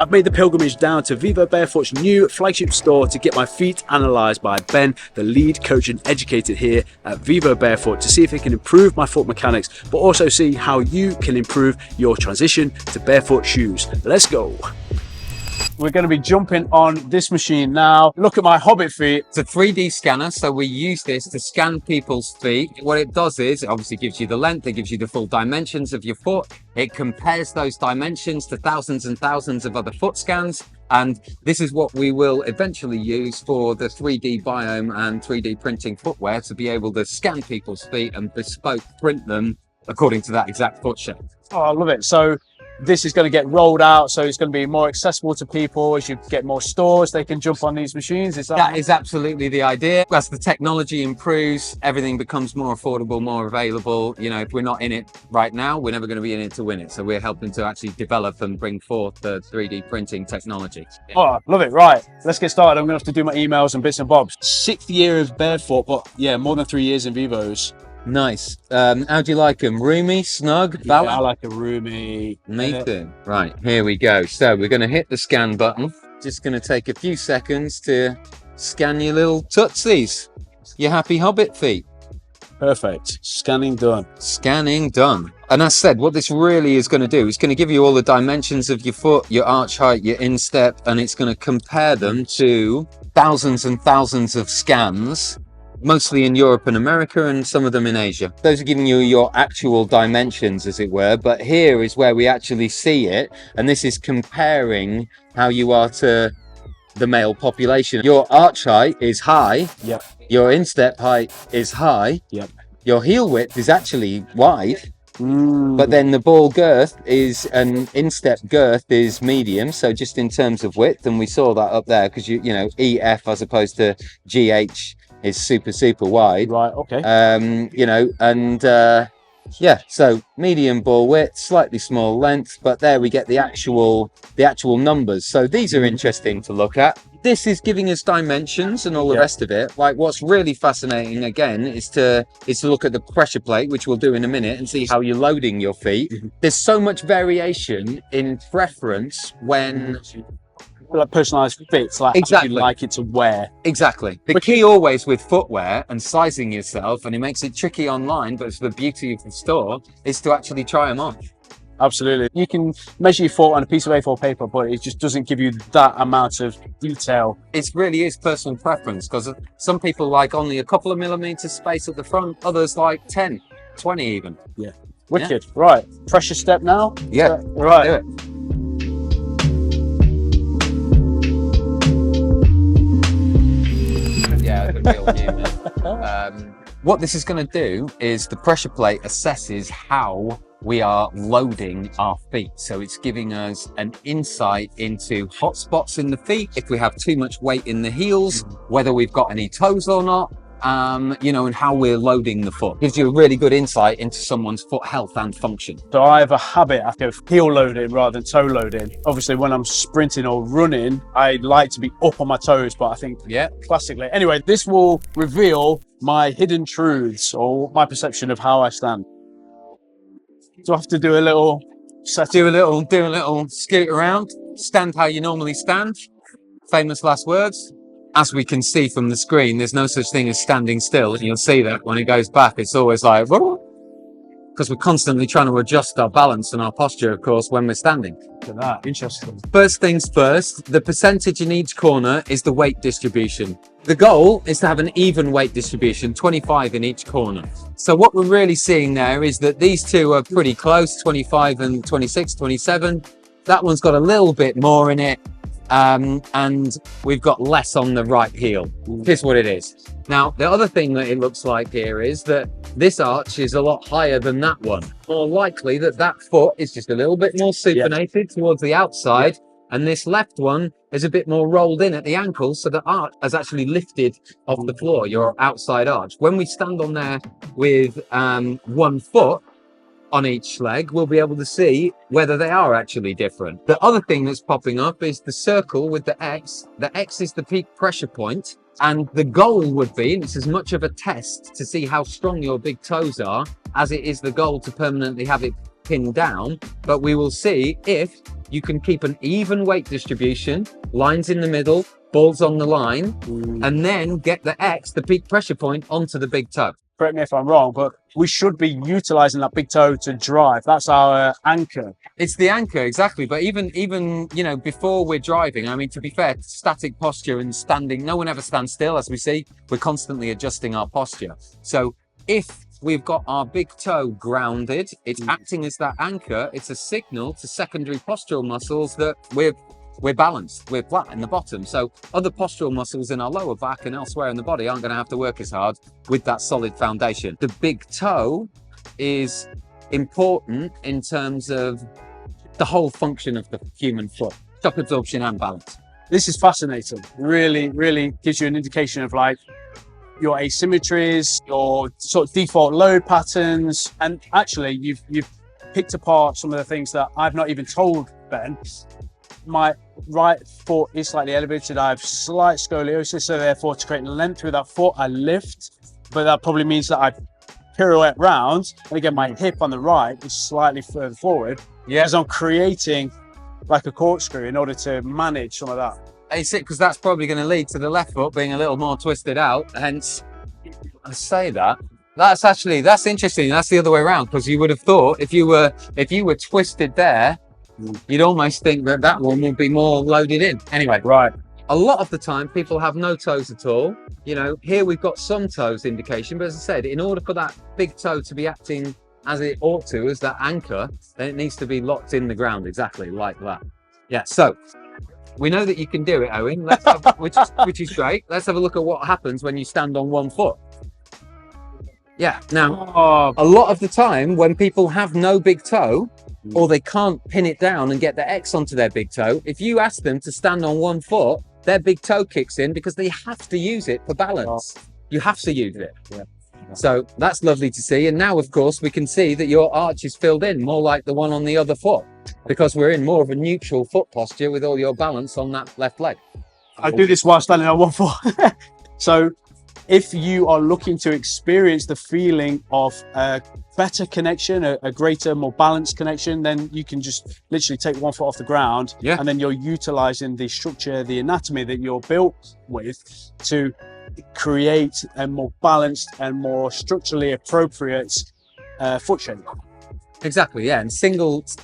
I've made the pilgrimage down to Vivo Barefoot's new flagship store to get my feet analysed by Ben, the lead coach and educator here at Vivo Barefoot, to see if it can improve my foot mechanics, but also see how you can improve your transition to barefoot shoes. Let's go. We're going to be jumping on this machine now. Look at my hobbit feet. It's a 3D scanner, so we use this to scan people's feet. What it does is, it obviously gives you the length, it gives you the full dimensions of your foot. It compares those dimensions to thousands and thousands of other foot scans. And this is what we will eventually use for the 3D biome and 3D printing footwear, to be able to scan people's feet and bespoke print them according to that exact foot shape. Oh, I love it. So this is going to get rolled out, so it's going to be more accessible to people. As you get more stores, they can jump on these machines. That is absolutely the idea. As the technology improves, everything becomes more affordable, more available. You know, if we're not in it right now, we're never going to be in it to win it. So we're helping to actually develop and bring forth the 3D printing technology. Yeah. Oh, love it. Right, let's get started. I'm going to have to do my emails and bits and bobs. 6th year of Barefoot, but yeah, more than 3 years in Vivos. Nice. How do you like them? Roomy, snug, Yeah, I like a roomy. Me too. Right, here we go. So we're going to hit the scan button. Just going to take a few seconds to scan your little tootsies. Your happy hobbit feet. Perfect. Scanning done. Scanning done. And as said, what this really is going to do, is going to give you all the dimensions of your foot, your arch height, your instep, and it's going to compare them to thousands and thousands of scans, mostly in Europe and America, and some of them in Asia. Those are giving you your actual dimensions, as it were, but here is where we actually see it, and this is comparing how you are to the male population. Your arch height is high. Yep. Your instep height is high. Yep. Your heel width is actually wide. But then the ball girth is, and instep girth is medium, so just in terms of width, and we saw that up there, because you know, EF as opposed to GH is super wide. Right, okay. You know, and yeah, so medium ball width, slightly small length, but there we get the actual numbers. So these are interesting to look at. This is giving us dimensions and all the rest of it. Like, what's really fascinating again is to look at the pressure plate, which we'll do in a minute, and see how you're loading your feet. There's so much variation in preference when like personalized fits, like exactly how you like it to wear. Exactly. The key always with footwear and sizing yourself, and it makes it tricky online, but it's the beauty of the store, is to actually try them on. Absolutely. You can measure your foot on a piece of A4 paper, but it just doesn't give you that amount of detail. It really is personal preference, because some people like only a couple of millimeters space at the front, others like 10, 20 even. Yeah. Wicked. Yeah. Right. Pressure step now? Yeah. Right. Do it. What this is going to do is the pressure plate assesses how we are loading our feet. So it's giving us an insight into hot spots in the feet, if we have too much weight in the heels, whether we've got any toes or not, you know, and how we're loading the foot. Gives you a really good insight into someone's foot health and function. So I have a habit, I go heel loading rather than toe loading. Obviously, when I'm sprinting or running, I like to be up on my toes, but I think classically. Anyway, this will reveal my hidden truths or my perception of how I stand. Do I have to do a little set? Do a little scoot around, stand how you normally stand. Famous last words. As we can see from the screen, there's no such thing as standing still. And you'll see that when it goes back, it's always like, because we're constantly trying to adjust our balance and our posture, of course, when we're standing. Look at that, interesting. First things first, the percentage in each corner is the weight distribution. The goal is to have an even weight distribution, 25 in each corner. So what we're really seeing there is that these two are pretty close, 25 and 26, 27. That one's got a little bit more in it. And we've got less on the right heel. Here's what it is. Now, the other thing that it looks like here is that this arch is a lot higher than that one. More likely that that foot is just a little bit more supinated towards the outside, and this left one is a bit more rolled in at the ankle, so the arch has actually lifted off the floor, your outside arch. When we stand on there with 1 foot on each leg, we'll be able to see whether they are actually different. The other thing that's popping up is the circle with the X. The X is the peak pressure point, and the goal would be, and it's as much of a test to see how strong your big toes are, as it is the goal to permanently have it pinned down, but we will see if you can keep an even weight distribution, lines in the middle, balls on the line, and then get the X, the peak pressure point, onto the big toe. Correct me if I'm wrong, but we should be utilizing that big toe to drive. That's our anchor. It's the anchor, exactly. But even you know, before we're driving, I mean, to be fair, static posture and standing, no one ever stands still, as we see. We're constantly adjusting our posture. So if we've got our big toe grounded, it's acting as that anchor. It's a signal to secondary postural muscles that we're balanced, we're flat in the bottom. So other postural muscles in our lower back and elsewhere in the body aren't going to have to work as hard with that solid foundation. The big toe is important in terms of the whole function of the human foot, shock absorption and balance. This is fascinating. Really, really gives you an indication of like your asymmetries, your sort of default load patterns. And actually you've picked apart some of the things that I've not even told Ben. My right foot is slightly elevated. I have slight scoliosis, so therefore to create length with that foot, I lift, but that probably means that I pirouette round. And again, my hip on the right is slightly further forward. Yeah, because I'm creating like a corkscrew in order to manage some of that. It's it, because that's probably going to lead to the left foot being a little more twisted out. Hence, I say that. That's interesting. That's the other way around, because you would have thought if you were twisted there, you'd almost think that that one would be more loaded in. Anyway, Right. a lot of the time people have no toes at all. You know, here we've got some toes indication, but as I said, in order for that big toe to be acting as it ought to, as that anchor, then it needs to be locked in the ground, exactly like that. Yeah, so we know that you can do it, Owen, which is great. Let's have a look at what happens when you stand on one foot. Yeah, now, a lot of the time when people have no big toe, or they can't pin it down and get the X onto their big toe, if you ask them to stand on one foot, their big toe kicks in because they have to use it for balance. You have to use it. Yeah. So that's lovely to see. And now, of course, we can see that your arch is filled in more like the one on the other foot, because we're in more of a neutral foot posture with all your balance on that left leg. I do this while standing on one foot. So if you are looking to experience the feeling of a better connection, a greater, more balanced connection, then you can just literally take one foot off the ground, and then you're utilizing the structure, the anatomy that you're built with to create a more balanced and more structurally appropriate foot shape. Exactly, yeah. And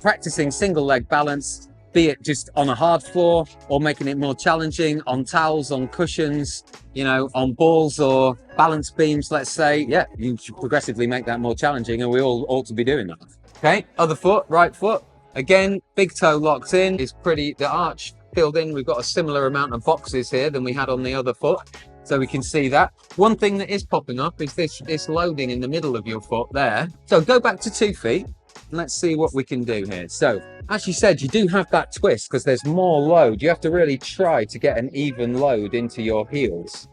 practicing single leg balance, be it just on a hard floor or making it more challenging on towels, on cushions, you know, on balls or balance beams, let's say. Yeah, you should progressively make that more challenging, and we all ought to be doing that. Okay, other foot, right foot. Again, big toe locked in, is pretty, the arch filled in. We've got a similar amount of boxes here than we had on the other foot, so we can see that. One thing that is popping up is this loading in the middle of your foot there. So go back to 2 feet. Let's see what we can do here. So, as you said, you do have that twist because there's more load. You have to really try to get an even load into your heels.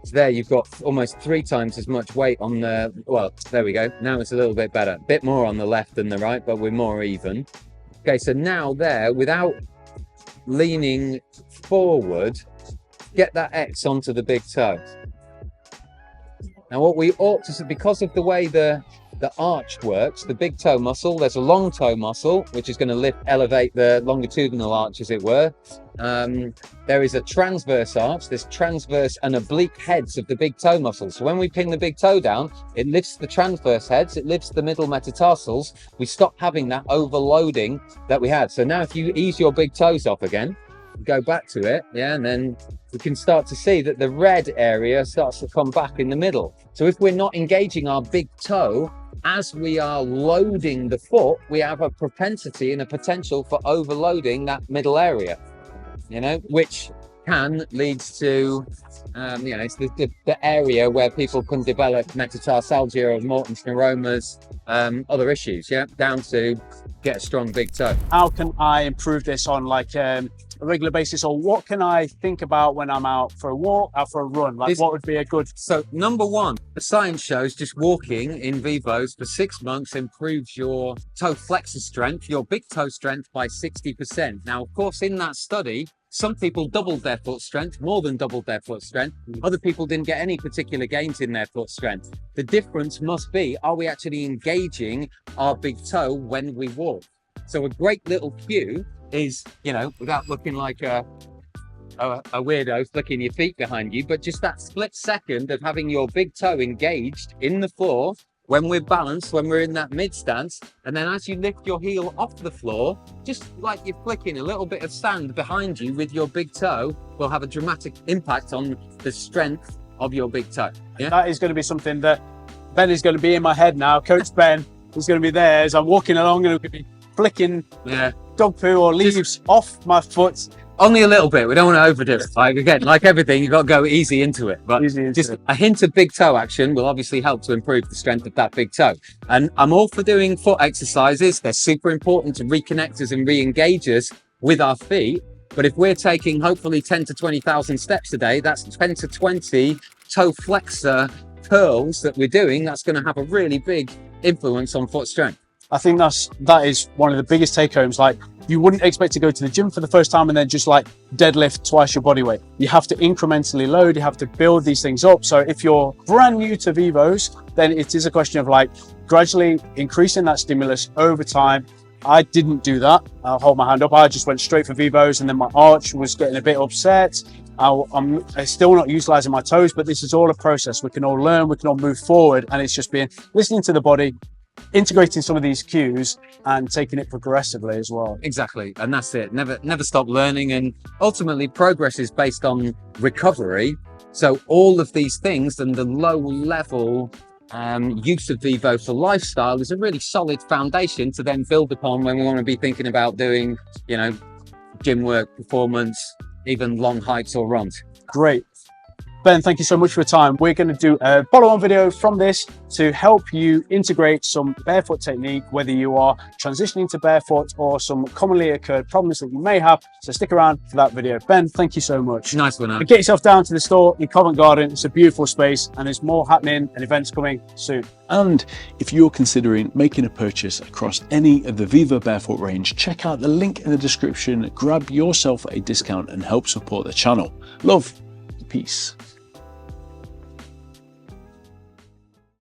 So there you've got almost 3 times as much weight on the, well, there we go. Now it's a little bit better. A bit more on the left than the right, but we're more even. Okay, so now there, without leaning forward, get that X onto the big toe. Now what we ought to, because of the way the arch works, the big toe muscle, there's a long toe muscle, which is going to elevate the longitudinal arch, as it were. There is a transverse arch, there's transverse and oblique heads of the big toe muscle. So when we pin the big toe down, it lifts the transverse heads, it lifts the middle metatarsals. We stop having that overloading that we had. So now if you ease your big toes off again, go back to it, yeah, and then we can start to see that the red area starts to come back in the middle. So if we're not engaging our big toe as we are loading the foot, we have a propensity and a potential for overloading that middle area, you know, which can lead to, you know, it's the area where people can develop metatarsalgia or Morton's neuromas, other issues, yeah, down to get a strong big toe. How can I improve this on like a regular basis, or what can I think about when I'm out for a walk, out for a run? Like what would be a good... So number one, the science shows just walking in Vivos for 6 months improves your toe flexor strength, your big toe strength by 60%. Now, of course, in that study, Some people doubled their foot strength, more than doubled their foot strength. Other people didn't get any particular gains in their foot strength. The difference must be, are we actually engaging our big toe when we walk? So a great little cue is, you know, without looking like a weirdo flicking your feet behind you, but just that split second of having your big toe engaged in the floor when we're balanced, when we're in that mid stance, and then as you lift your heel off the floor, just like you're flicking a little bit of sand behind you with your big toe, will have a dramatic impact on the strength of your big toe. Yeah? That is going to be something that Ben is going to be in my head now. Coach Ben is going to be there as I'm walking along and going to be flicking dog poo or leaves off my foot. Only a little bit. We don't want to overdo it. Like, again, like everything, you've got to go easy into it. But a hint of big toe action will obviously help to improve the strength of that big toe. And I'm all for doing foot exercises. They're super important to reconnect us and re-engage us with our feet. But if we're taking hopefully 10 to 20,000 steps a day, that's 10 to 20 toe flexor curls that we're doing. That's going to have a really big influence on foot strength. I think that is one of the biggest take homes. Like, you wouldn't expect to go to the gym for the first time and then just like deadlift twice your body weight. You have to incrementally load, you have to build these things up. So if you're brand new to Vivos, then it is a question of like gradually increasing that stimulus over time. I didn't do that. I'll hold my hand up. I just went straight for Vivos, and then my arch was getting a bit upset. I'm still not utilizing my toes, but this is all a process. We can all learn, we can all move forward, and it's just being listening to the body, integrating some of these cues and taking it progressively as well. Exactly, and that's it. Never stop learning, and ultimately progress is based on recovery. So all of these things and the low level use of Vivo for lifestyle is a really solid foundation to then build upon when we want to be thinking about doing, you know, gym work, performance, even long hikes or runs. Great. Ben, thank you so much for your time. We're going to do a follow-on video from this to help you integrate some barefoot technique, whether you are transitioning to barefoot or some commonly occurred problems that you may have. So stick around for that video. Ben, thank you so much. Nice one. And get yourself down to the store in Covent Garden. It's a beautiful space and there's more happening and events coming soon. And if you're considering making a purchase across any of the Vivo Barefoot range, check out the link in the description. Grab yourself a discount and help support the channel. Love, peace.